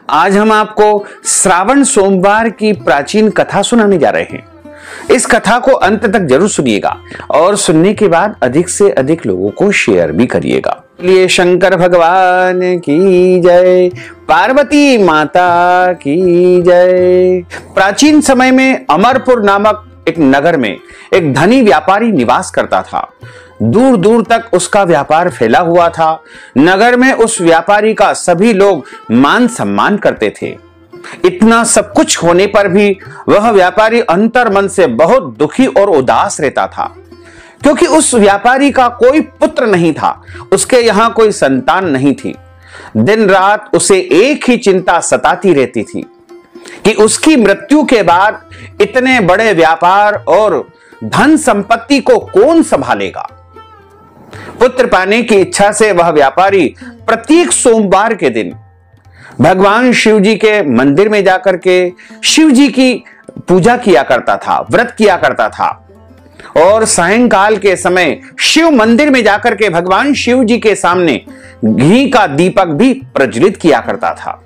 आज हम आपको श्रावण सोमवार की प्राचीन कथा सुनाने जा रहे हैं। इस कथा को अंत तक जरूर सुनिएगा और सुनने के बाद अधिक से अधिक लोगों को शेयर भी करिएगा। लिए शंकर भगवान की जय, पार्वती माता की जय। प्राचीन समय में अमरपुर नामक एक नगर में एक धनी व्यापारी निवास करता था। दूर दूर तक उसका व्यापार फैला हुआ था। नगर में उस व्यापारी का सभी लोग मान सम्मान करते थे। इतना सब कुछ होने पर भी वह व्यापारी अंतर मन से बहुत दुखी और उदास रहता था, क्योंकि उस व्यापारी का कोई पुत्र नहीं था, उसके यहां कोई संतान नहीं थी। दिन रात उसे एक ही चिंता सताती रहती थी कि उसकी मृत्यु के बाद इतने बड़े व्यापार और धन संपत्ति को कौन संभालेगा। पुत्र पाने की इच्छा से वह व्यापारी प्रत्येक सोमवार के दिन भगवान शिव जी के मंदिर में जाकर के शिव जी की पूजा किया करता था, व्रत किया करता था और सायंकाल के समय शिव मंदिर में जाकर के भगवान शिव जी के सामने घी का दीपक भी प्रज्वलित किया करता था।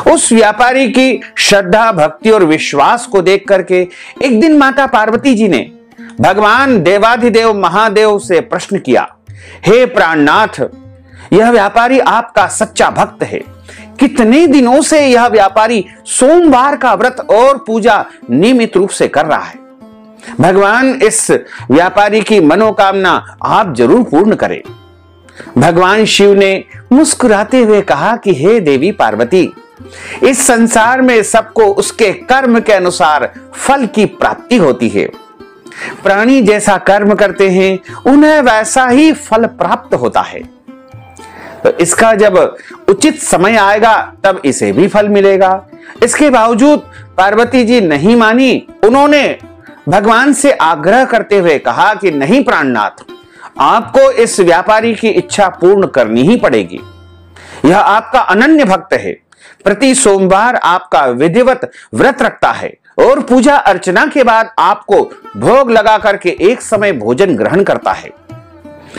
उस व्यापारी की श्रद्धा, भक्ति और विश्वास को देख करके एक दिन माता पार्वती जी ने भगवान देवाधिदेव महादेव से प्रश्न किया, हे प्राणनाथ, यह व्यापारी आपका सच्चा भक्त है। कितने दिनों से यह व्यापारी सोमवार का व्रत और पूजा नियमित रूप से कर रहा है। भगवान इस व्यापारी की मनोकामना आप जरूर पूर्ण करें। भगवान शिव ने मुस्कुराते हुए कहा कि हे देवी पार्वती, इस संसार में सबको उसके कर्म के अनुसार फल की प्राप्ति होती है। प्राणी जैसा कर्म करते हैं उन्हें वैसा ही फल प्राप्त होता है। तो इसका जब उचित समय आएगा तब इसे भी फल मिलेगा। इसके बावजूद पार्वती जी नहीं मानी। उन्होंने भगवान से आग्रह करते हुए कहा कि नहीं प्राणनाथ, आपको इस व्यापारी की इच्छा पूर्ण करनी ही पड़ेगी। यह आपका अनन्य भक्त है, प्रति सोमवार आपका विधिवत व्रत रखता है और पूजा अर्चना के बाद आपको भोग लगा करके एक समय भोजन ग्रहण करता है।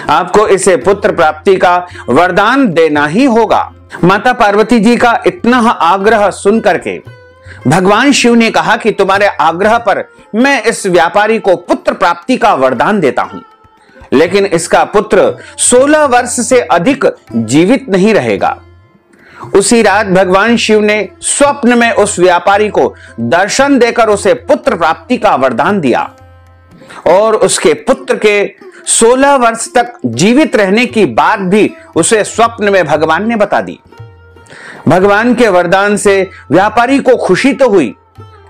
आपको इसे पुत्र प्राप्ति का वरदान देना ही होगा। माता पार्वती जी का इतना आग्रह सुन करके भगवान शिव ने कहा कि तुम्हारे आग्रह पर मैं इस व्यापारी को पुत्र प्राप्ति का वरदान देता हूं, लेकिन इसका पुत्र 16 वर्ष से अधिक जीवित नहीं रहेगा। उसी रात भगवान शिव ने स्वप्न में उस व्यापारी को दर्शन देकर उसे पुत्र प्राप्ति का वरदान दिया और उसके पुत्र के 16 वर्ष तक जीवित रहने की बात भी उसे स्वप्न में भगवान ने बता दी। भगवान के वरदान से व्यापारी को खुशी तो हुई,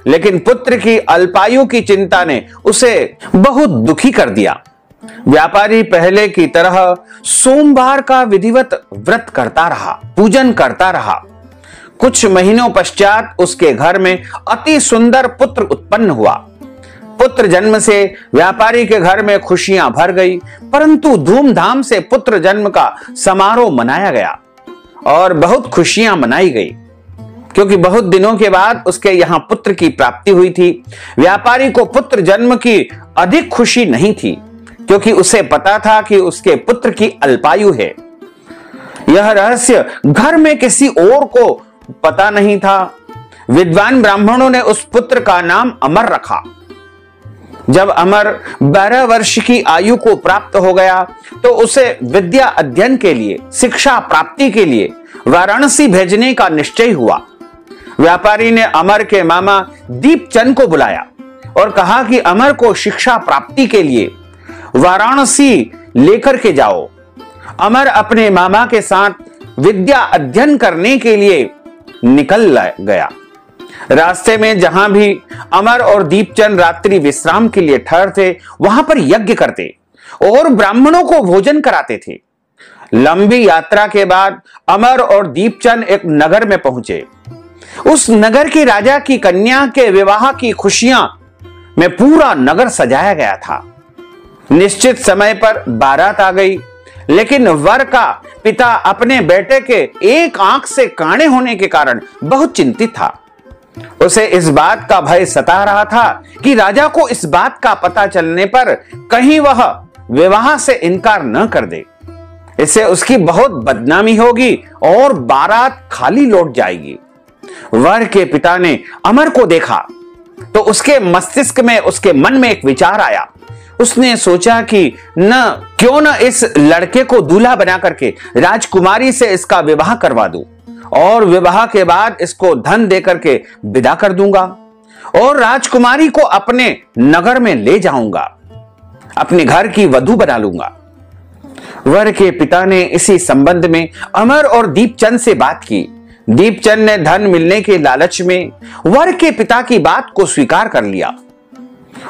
लेकिन पुत्र की अल्पायु की चिंता ने उसे बहुत दुखी कर दिया। व्यापारी पहले की तरह सोमवार का विधिवत व्रत करता रहा, पूजन करता रहा। कुछ महीनों पश्चात उसके घर में अति सुंदर पुत्र उत्पन्न हुआ। पुत्र जन्म से व्यापारी के घर में खुशियां भर गई, परंतु धूमधाम से पुत्र जन्म का समारोह मनाया गया और बहुत खुशियां मनाई गई, क्योंकि बहुत दिनों के बाद उसके यहां पुत्र की प्राप्ति हुई थी। व्यापारी को पुत्र जन्म की अधिक खुशी नहीं थी, क्योंकि उसे पता था कि उसके पुत्र की अल्पायु है। यह रहस्य घर में किसी और को पता नहीं था। विद्वान ब्राह्मणों ने उस पुत्र का नाम अमर रखा। जब अमर 12 वर्ष की आयु को प्राप्त हो गया तो उसे विद्या अध्ययन के लिए, शिक्षा प्राप्ति के लिए वाराणसी भेजने का निश्चय हुआ। व्यापारी ने अमर के मामा दीपचंद को बुलाया और कहा कि अमर को शिक्षा प्राप्ति के लिए वाराणसी लेकर के जाओ। अमर अपने मामा के साथ विद्या अध्ययन करने के लिए निकल गया। रास्ते में जहां भी अमर और दीपचंद रात्रि विश्राम के लिए ठहरते, वहां पर यज्ञ करते और ब्राह्मणों को भोजन कराते थे। लंबी यात्रा के बाद अमर और दीपचंद एक नगर में पहुंचे। उस नगर के राजा की कन्या के विवाह की खुशियां में पूरा नगर सजाया गया था। निश्चित समय पर बारात आ गई, लेकिन वर का पिता अपने बेटे के एक आंख से काणे होने के कारण बहुत चिंतित था। उसे इस बात का भय सता रहा था कि राजा को इस बात का पता चलने पर कहीं वह विवाह से इनकार न कर दे। इससे उसकी बहुत बदनामी होगी और बारात खाली लौट जाएगी। वर के पिता ने अमर को देखा तो उसके मस्तिष्क में, उसके मन में एक विचार आया। उसने सोचा कि क्यों न इस लड़के को दूल्हा बना करके राजकुमारी से इसका विवाह करवा दूं और विवाह के बाद इसको धन दे करके विदा कर दूंगा और राजकुमारी को अपने नगर में ले जाऊंगा, अपने घर की वधू बना लूंगा। वर के पिता ने इसी संबंध में अमर और दीपचंद से बात की। दीपचंद ने धन मिलने के लालच में वर के पिता की बात को स्वीकार कर लिया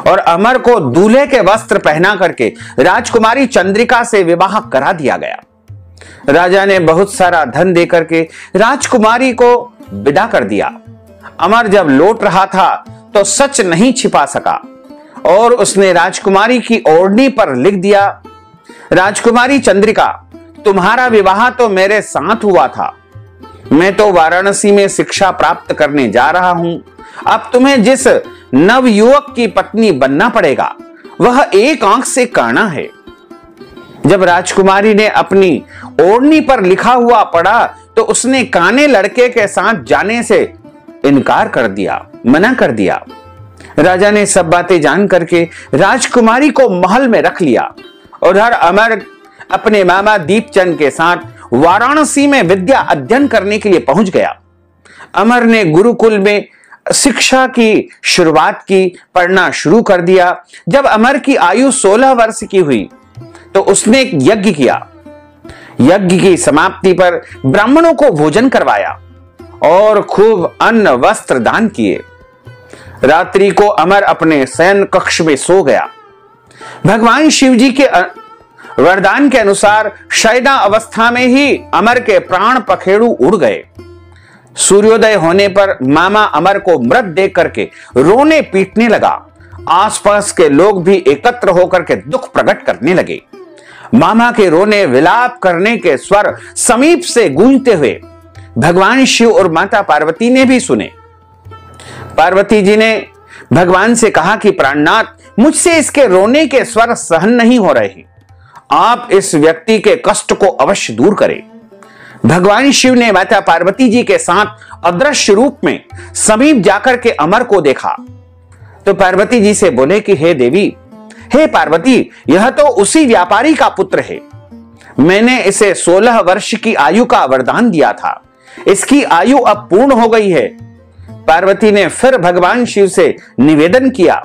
और अमर को दूल्हे के वस्त्र पहना करके राजकुमारी चंद्रिका से विवाह करा दिया गया। राजा ने बहुत सारा धन देकर के राजकुमारी को विदा कर दिया। अमर जब लौट रहा था तो सच नहीं छिपा सका और उसने राजकुमारी की ओढ़नी पर लिख दिया, राजकुमारी चंद्रिका, तुम्हारा विवाह तो मेरे साथ हुआ था। मैं तो वाराणसी में शिक्षा प्राप्त करने जा रहा हूं। अब तुम्हें जिस नवयुवक की पत्नी बनना पड़ेगा वह एक आंख से काना है। जब राजकुमारी ने अपनी ओढ़नी पर लिखा हुआ पढ़ा तो उसने काने लड़के के साथ जाने से इनकार कर दिया, मना कर दिया। राजा ने सब बातें जान करके राजकुमारी को महल में रख लिया। उधर अमर अपने मामा दीपचंद के साथ वाराणसी में विद्या अध्ययन करने के लिए पहुंच गया। अमर ने गुरुकुल में शिक्षा की शुरुआत की, पढ़ना शुरू कर दिया। जब अमर की आयु 16 वर्ष की हुई तो उसने एक यज्ञ किया। यज्ञ की समाप्ति पर ब्राह्मणों को भोजन करवाया और खूब अन्न वस्त्र दान किए। रात्रि को अमर अपने शयन कक्ष में सो गया। भगवान शिव जी के वरदान के अनुसार शयना अवस्था में ही अमर के प्राण पखेरु उड़ गए। सूर्योदय होने पर मामा अमर को मृत देख करके रोने पीटने लगा। आसपास के लोग भी एकत्र होकर के दुख प्रकट करने लगे। मामा के रोने विलाप करने के स्वर समीप से गूंजते हुए भगवान शिव और माता पार्वती ने भी सुने। पार्वती जी ने भगवान से कहा कि प्राणनाथ, मुझसे इसके रोने के स्वर सहन नहीं हो रहे, आप इस व्यक्ति के कष्ट को अवश्य दूर करें। भगवान शिव ने माता पार्वती जी के साथ अदृश्य रूप में समीप जाकर के अमर को देखा तो पार्वती जी से बोले कि हे देवी, हे पार्वती, यह तो उसी व्यापारी का पुत्र है। मैंने इसे 16 वर्ष की आयु का वरदान दिया था, इसकी आयु अब पूर्ण हो गई है। पार्वती ने फिर भगवान शिव से निवेदन किया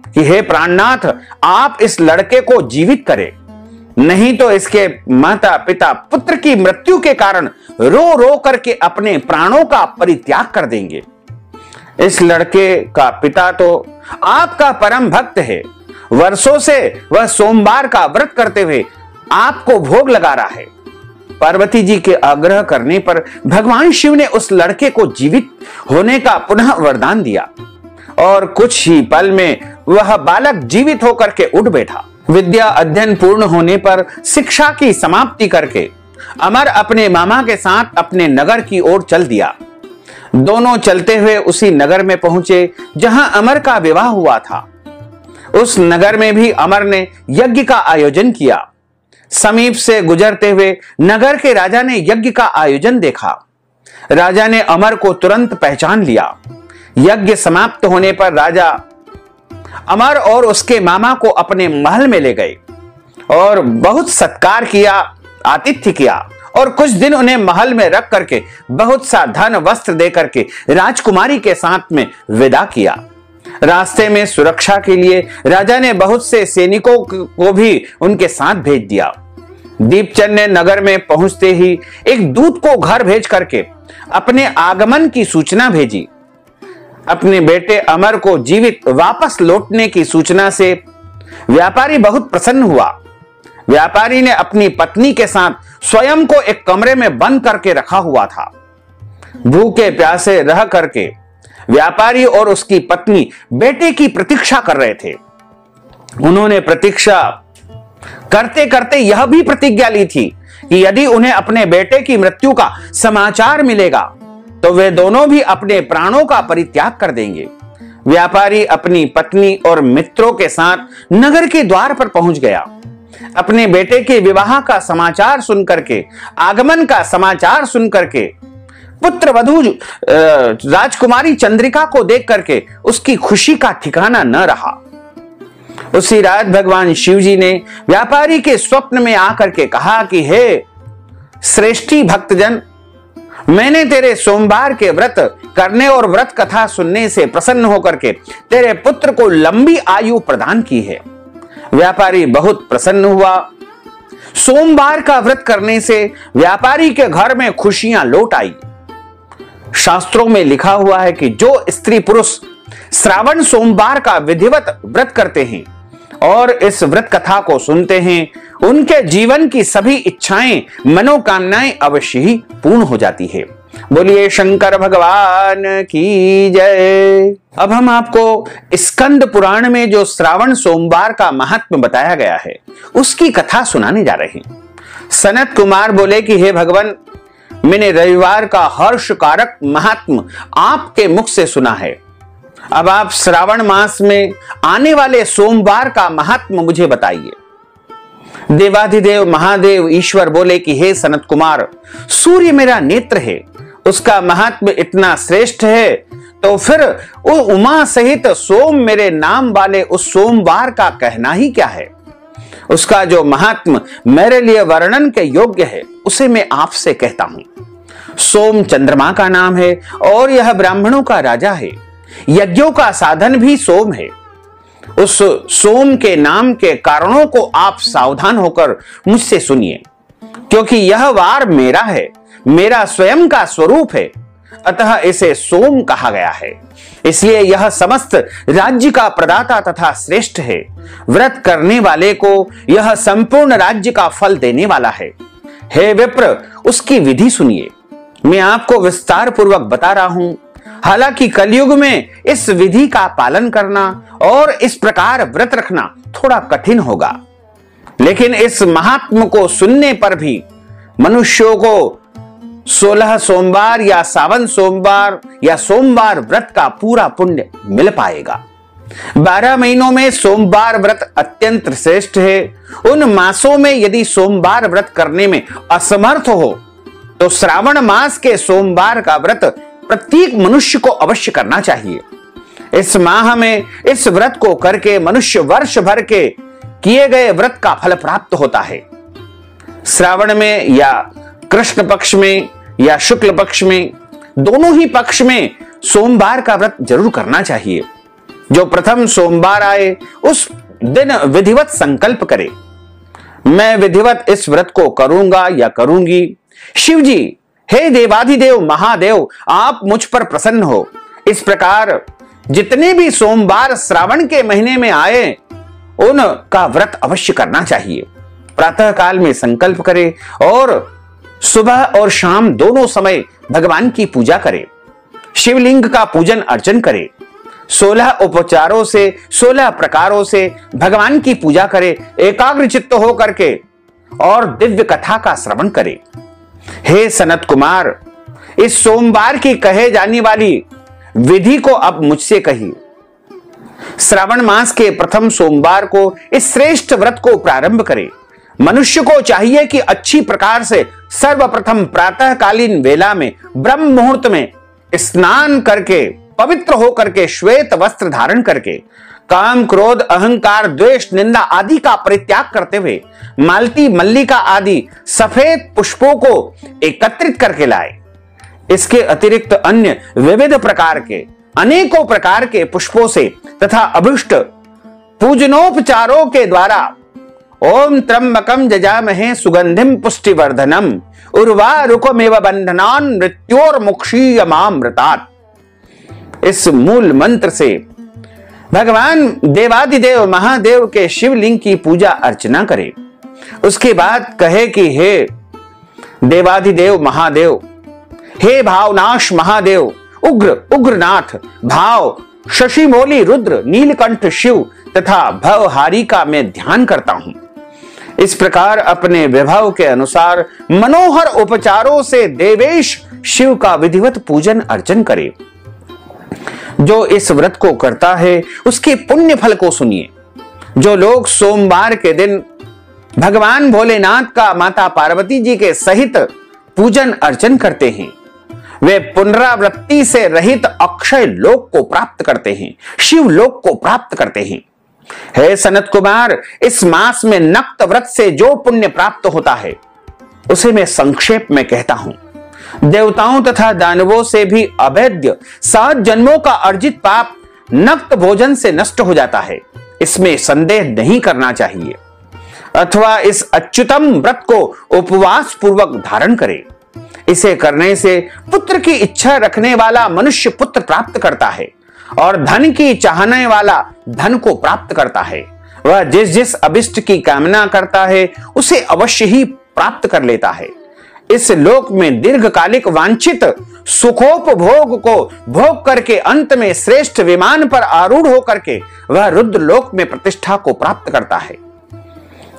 कि हे प्राणनाथ, आप इस लड़के को जीवित करें, नहीं तो इसके माता पिता पुत्र की मृत्यु के कारण रो रो करके अपने प्राणों का परित्याग कर देंगे। इस लड़के का पिता तो आपका परम भक्त है, वर्षों से वह सोमवार का व्रत करते हुए आपको भोग लगा रहा है। पार्वती जी के आग्रह करने पर भगवान शिव ने उस लड़के को जीवित होने का पुनः वरदान दिया और कुछ ही पल में वह बालक जीवित होकर के उठ बैठा। विद्या अध्ययन पूर्ण होने पर शिक्षा की समाप्ति करके अमर अपने मामा के साथ अपने नगर की ओर चल दिया। दोनों चलते हुए उसी नगर में पहुंचे जहां अमर का विवाह हुआ था। उस नगर में भी अमर ने यज्ञ का आयोजन किया। समीप से गुजरते हुए नगर के राजा ने यज्ञ का आयोजन देखा। राजा ने अमर को तुरंत पहचान लिया। यज्ञ समाप्त होने पर राजा अमर और उसके मामा को अपने महल में ले गए और बहुत सत्कार किया, आतिथ्य किया और कुछ दिन उन्हें महल में रख करके बहुत सा धन वस्त्र दे करके राजकुमारी के साथ में विदा किया। रास्ते में सुरक्षा के लिए राजा ने बहुत से सैनिकों को भी उनके साथ भेज दिया। दीपचंद ने नगर में पहुंचते ही एक दूत को घर भेज करके अपने आगमन की सूचना भेजी। अपने बेटे अमर को जीवित वापस लौटने की सूचना से व्यापारी बहुत प्रसन्न हुआ। व्यापारी ने अपनी पत्नी के साथ स्वयं को एक कमरे में बंद करके रखा हुआ था। भूखे प्यासे रह करके व्यापारी और उसकी पत्नी बेटे की प्रतीक्षा कर रहे थे। उन्होंने प्रतीक्षा करते करते यह भी प्रतिज्ञा ली थी कि यदि उन्हें अपने बेटे की मृत्यु का समाचार मिलेगा तो वे दोनों भी अपने प्राणों का परित्याग कर देंगे। व्यापारी अपनी पत्नी और मित्रों के साथ नगर के द्वार पर पहुंच गया। अपने बेटे के विवाह का समाचार सुनकर के, आगमन का समाचार सुनकर के पुत्र वधू राजकुमारी चंद्रिका को देख करके उसकी खुशी का ठिकाना न रहा। उसी रात भगवान शिव जी ने व्यापारी के स्वप्न में आकर के कहा कि हे श्रेष्ठी भक्तजन, मैंने तेरे सोमवार के व्रत करने और व्रत कथा सुनने से प्रसन्न होकर के तेरे पुत्र को लंबी आयु प्रदान की है। व्यापारी बहुत प्रसन्न हुआ। सोमवार का व्रत करने से व्यापारी के घर में खुशियां लौट आई। शास्त्रों में लिखा हुआ है कि जो स्त्री पुरुष श्रावण सोमवार का विधिवत व्रत करते हैं और इस व्रत कथा को सुनते हैं, उनके जीवन की सभी इच्छाएं, मनोकामनाएं अवश्य ही पूर्ण हो जाती है। बोलिए शंकर भगवान की जय। अब हम आपको स्कंद पुराण में जो श्रावण सोमवार का महात्म्य बताया गया है उसकी कथा सुनाने जा रहे हैं। सनत कुमार बोले कि हे भगवान, मैंने रविवार का हर्षकारक महात्म्य आपके मुख से सुना है। अब आप श्रावण मास में आने वाले सोमवार का महात्म्य मुझे बताइए। देवाधिदेव महादेव ईश्वर बोले कि हे सनत कुमार, सूर्य मेरा नेत्र है, उसका महात्म्य इतना श्रेष्ठ है, तो फिर उस उमा सहित सोम मेरे नाम वाले उस सोमवार का कहना ही क्या है। उसका जो महात्म्य मेरे लिए वर्णन के योग्य है उसे मैं आपसे कहता हूं। सोम चंद्रमा का नाम है और यह ब्राह्मणों का राजा है। यज्ञों का साधन भी सोम है। उस सोम के नाम के कारणों को आप सावधान होकर मुझसे सुनिए, क्योंकि यह वार मेरा है, मेरा स्वयं का स्वरूप है, अतः इसे सोम कहा गया है। इसलिए यह समस्त राज्य का प्रदाता तथा श्रेष्ठ है। व्रत करने वाले को यह संपूर्ण राज्य का फल देने वाला है। हे विप्र, उसकी विधि सुनिए। मैं आपको विस्तार पूर्वक बता रहा हूं। हालांकि कलयुग में इस विधि का पालन करना और इस प्रकार व्रत रखना थोड़ा कठिन होगा, लेकिन इस महात्म्य को सुनने पर भी मनुष्यों को 16 सोमवार या सावन सोमवार या सोमवार व्रत का पूरा पुण्य मिल पाएगा। 12 महीनों में सोमवार व्रत अत्यंत श्रेष्ठ है। उन मासों में यदि सोमवार व्रत करने में असमर्थ हो तो श्रावण मास के सोमवार का व्रत प्रत्येक मनुष्य को अवश्य करना चाहिए। इस माह में इस व्रत को करके मनुष्य वर्ष भर के किए गए व्रत का फल प्राप्त होता है। श्रावण में या कृष्ण पक्ष में या शुक्ल पक्ष में, दोनों ही पक्ष में सोमवार का व्रत जरूर करना चाहिए। जो प्रथम सोमवार आए उस दिन विधिवत संकल्प करे, मैं विधिवत इस व्रत को करूंगा या करूंगी। शिव जी, हे देवाधिदेव महादेव, आप मुझ पर प्रसन्न हो। इस प्रकार जितने भी सोमवार श्रावण के महीने में आए उनका व्रत अवश्य करना चाहिए। प्रातः काल में संकल्प करे और सुबह और शाम दोनों समय भगवान की पूजा करे। शिवलिंग का पूजन अर्चन करे। 16 उपचारों से 16 प्रकारों से भगवान की पूजा करे। एकाग्र चित्त हो करके और दिव्य कथा का श्रवण करे। हे सनत कुमार, इस सोमवार की कहे जाने वाली विधि को अब मुझसे कहिए। श्रावण मास के प्रथम सोमवार को इस श्रेष्ठ व्रत को प्रारंभ करें। मनुष्य को चाहिए कि अच्छी प्रकार से सर्वप्रथम प्रातःकालीन वेला में ब्रह्म मुहूर्त में स्नान करके पवित्र होकर के श्वेत वस्त्र धारण करके काम क्रोध अहंकार द्वेष निंदा आदि का परित्याग करते हुए मालती मल्लिका आदि सफेद पुष्पों को एकत्रित करके लाए। इसके अतिरिक्त अन्य विविध प्रकार के अनेकों प्रकार के पुष्पों से तथा अभिष्ट पूजनोपचारों के द्वारा ओम त्र्यंबकम जजामहे सुगंधिम पुष्टिवर्धनम उर्वारुकमेव बंधनान् मृत्योर्मुक्षीयमामृतात्, इस मूल मंत्र से भगवान देवादिदेव महादेव के शिवलिंग की पूजा अर्चना करे। उसके बाद कहे कि हे देवादिदेव महादेव, हे भावनाश महादेव, उग्र उग्रनाथ भाव शशिमौली रुद्र नीलकंठ शिव तथा भवहारी का मैं ध्यान करता हूं। इस प्रकार अपने विभव के अनुसार मनोहर उपचारों से देवेश शिव का विधिवत पूजन अर्चन करे। जो इस व्रत को करता है उसके पुण्य फल को सुनिए। जो लोग सोमवार के दिन भगवान भोलेनाथ का माता पार्वती जी के सहित पूजन अर्चन करते हैं वे पुनरावृत्ति से रहित अक्षय लोक को प्राप्त करते हैं, शिव लोक को प्राप्त करते हैं। हे सनत कुमार, इस मास में नक्त व्रत से जो पुण्य प्राप्त होता है उसे मैं संक्षेप में कहता हूं। देवताओं तथा दानवों से भी अभेद्य 7 जन्मों का अर्जित पाप नक्त भोजन से नष्ट हो जाता है, इसमें संदेह नहीं करना चाहिए। अथवा इस अच्युतम व्रत को उपवास पूर्वक धारण करे। इसे करने से पुत्र की इच्छा रखने वाला मनुष्य पुत्र प्राप्त करता है और धन की चाहने वाला धन को प्राप्त करता है। वह जिस जिस अभिष्ट की कामना करता है उसे अवश्य ही प्राप्त कर लेता है। इस लोक में दीर्घकालिक वांछित सुखोपभोग को भोग करके अंत में श्रेष्ठ विमान पर आरूढ़ होकर के वह रुद्र लोक में प्रतिष्ठा को प्राप्त करता है।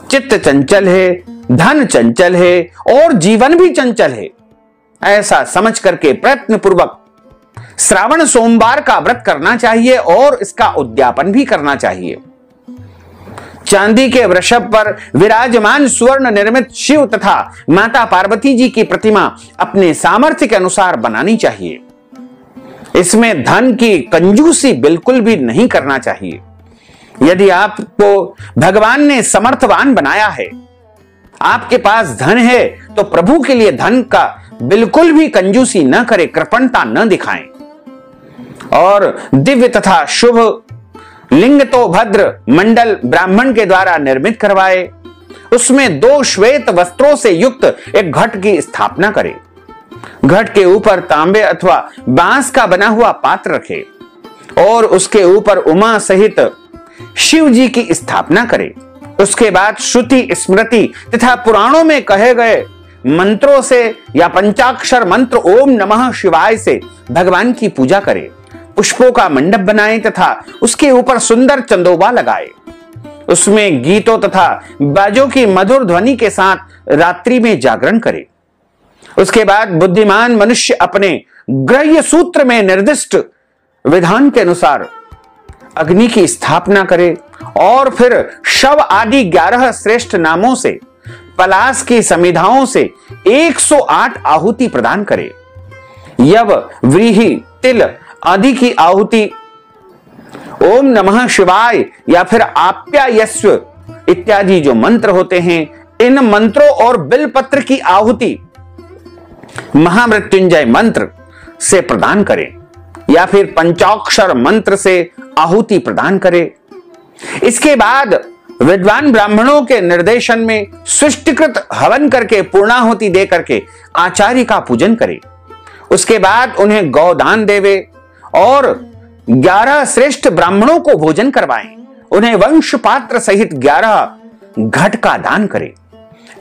चित्त चंचल है, धन चंचल है और जीवन भी चंचल है, ऐसा समझ करके प्रयत्न पूर्वक श्रावण सोमवार का व्रत करना चाहिए और इसका उद्यापन भी करना चाहिए। चांदी के वृषभ पर विराजमान स्वर्ण निर्मित शिव तथा माता पार्वती जी की प्रतिमा अपने सामर्थ्य के अनुसार बनानी चाहिए। इसमें धन की कंजूसी बिल्कुल भी नहीं करना चाहिए। यदि आपको भगवान ने समर्थवान बनाया है, आपके पास धन है, तो प्रभु के लिए धन का बिल्कुल भी कंजूसी न करें, कृपणता न दिखाएं और दिव्य तथा शुभ लिंग तो भद्र मंडल ब्राह्मण के द्वारा निर्मित करवाए। उसमें 2 श्वेत वस्त्रों से युक्त एक घट की स्थापना करें। घट के ऊपर तांबे अथवा बांस का बना हुआ पात्र रखे और उसके ऊपर उमा सहित शिव जी की स्थापना करें। उसके बाद श्रुति स्मृति तथा पुराणों में कहे गए मंत्रों से या पंचाक्षर मंत्र ओम नमः शिवाय से भगवान की पूजा करें। पुष्पों का मंडप बनाएं तथा उसके ऊपर सुंदर चंदोबा लगाए। उसमें गीतों तथा बाजों की मधुर ध्वनि के साथ रात्रि में जागरण करे। उसके बाद बुद्धिमान मनुष्य अपने ग्रह्य सूत्र में निर्दिष्ट विधान के अनुसार अग्नि की स्थापना करे और फिर शव आदि 11 श्रेष्ठ नामों से पलाश की समिधाओं से 108 आहुति प्रदान करे। यव, व्रीहि, तिल आदि की आहुति ओम नमः शिवाय या फिर आप्यायस्व इत्यादि जो मंत्र होते हैं, इन मंत्रों और बिलपत्र की आहुति महामृत्युंजय मंत्र से प्रदान करें या फिर पंचाक्षर मंत्र से आहुति प्रदान करें। इसके बाद विद्वान ब्राह्मणों के निर्देशन में सृष्टिकृत हवन करके पूर्णाहुति दे करके आचार्य का पूजन करे। उसके बाद उन्हें गौदान देवे और 11 श्रेष्ठ ब्राह्मणों को भोजन करवाएं। उन्हें वंश पात्र सहित 11 घट का दान करें।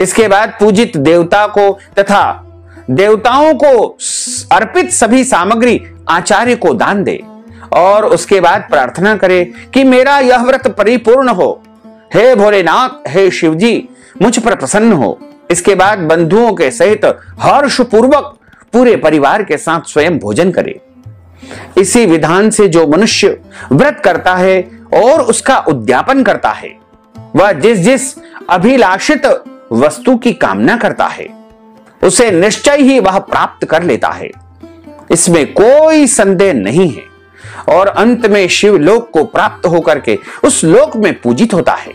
इसके बाद पूजित देवता को तथा देवताओं को अर्पित सभी सामग्री आचार्य को दान दे और उसके बाद प्रार्थना करे कि मेरा यह व्रत परिपूर्ण हो। हे भोलेनाथ, हे शिवजी, मुझ पर प्रसन्न हो। इसके बाद बंधुओं के सहित हर्ष पूर्वक पूरे परिवार के साथ स्वयं भोजन करे। इसी विधान से जो मनुष्य व्रत करता है और उसका उद्यापन करता है, वह जिस जिस अभिलाषित वस्तु की कामना करता है उसे निश्चय ही वह प्राप्त कर लेता है। इसमें कोई संदेह नहीं है और अंत में शिव लोक को प्राप्त होकर के उस लोक में पूजित होता है।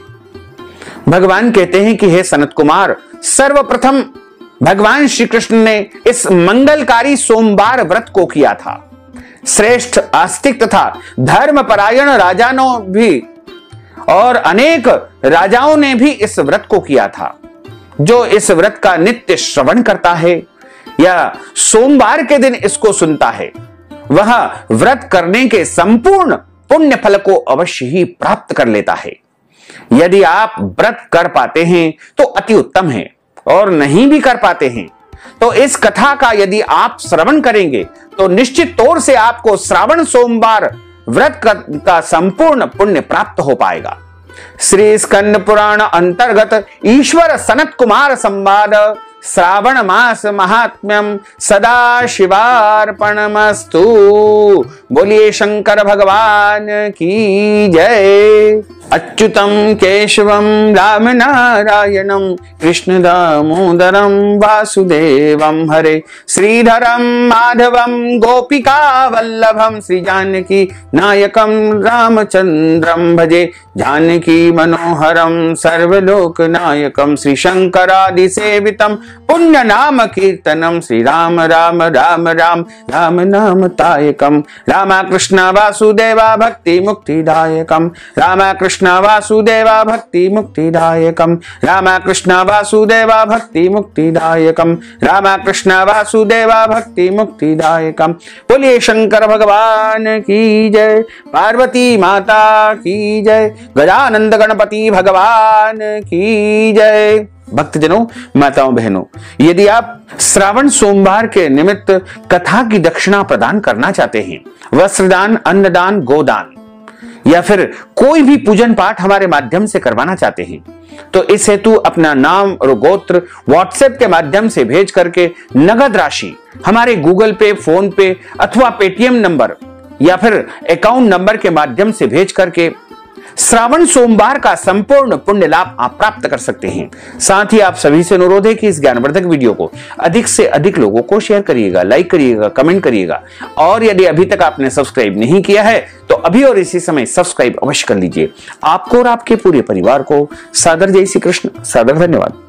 भगवान कहते हैं कि हे सनत कुमार, सर्वप्रथम भगवान श्री कृष्ण ने इस मंगलकारी सोमवार व्रत को किया था। श्रेष्ठ आस्तिक तथा धर्मपरायण राजाओं भी और अनेक राजाओं ने भी इस व्रत को किया था। जो इस व्रत का नित्य श्रवण करता है या सोमवार के दिन इसको सुनता है, वह व्रत करने के संपूर्ण पुण्य फल को अवश्य ही प्राप्त कर लेता है। यदि आप व्रत कर पाते हैं तो अति उत्तम है और नहीं भी कर पाते हैं तो इस कथा का यदि आप श्रवण करेंगे तो निश्चित तौर से आपको श्रावण सोमवार व्रत का संपूर्ण पुण्य प्राप्त हो पाएगा। श्री स्कंद पुराण अंतर्गत ईश्वर सनत कुमार संवाद श्रावण मास महात्म्यम सदा शिवार्पणमस्तु। बोलिए शंकर भगवान की जय। अच्युतं केशवं राम नारायणं कृष्ण दामोदरं वासुदेवं हरे श्रीधरं माधवं गोपिका वल्लभं श्री जानकी नायकं रामचंद्रं भजे जानकी मनोहरं सर्वलोक नायकं श्री शंकरादि सेवितं पुण्य नाम कीर्तनं श्री राम राम राम राम राम नाम तायकं रामकृष्ण वासुदेवा भक्ति मुक्तिदायकं रामकृष्ण वासुदेवा भक्ति मुक्तिदायकं रामकृष्ण वासुदेवा भक्ति मुक्तिदायकं रामकृष्ण वासुदेवा भक्ति मुक्तिदायकं। बोलिए शंकर भगवान की जय, पार्वती माता की जय, गजानंद गणपति भगवान की जय। भक्तजनों, माताओं बहनों, यदि आप श्रावण सोमवार के निमित्त कथा की दक्षिणा प्रदान करना चाहते हैं, वस्त्रदान, अन्नदान, गोदान या फिर कोई भी पूजन पाठ हमारे माध्यम से करवाना चाहते हैं, तो इस हेतु अपना नाम और गोत्र व्हाट्सएप के माध्यम से भेज करके नगद राशि हमारे गूगल पे, फोन पे अथवा पेटीएम नंबर या फिर अकाउंट नंबर के माध्यम से भेज करके श्रावण सोमवार का संपूर्ण पुण्य लाभ आप प्राप्त कर सकते हैं। साथ ही आप सभी से अनुरोध है कि इस ज्ञानवर्धक वीडियो को अधिक से अधिक लोगों को शेयर करिएगा, लाइक करिएगा, कमेंट करिएगा और यदि अभी तक आपने सब्सक्राइब नहीं किया है तो अभी और इसी समय सब्सक्राइब अवश्य कर लीजिए। आपको और आपके पूरे परिवार को सादर जय श्री कृष्ण, सादर धन्यवाद।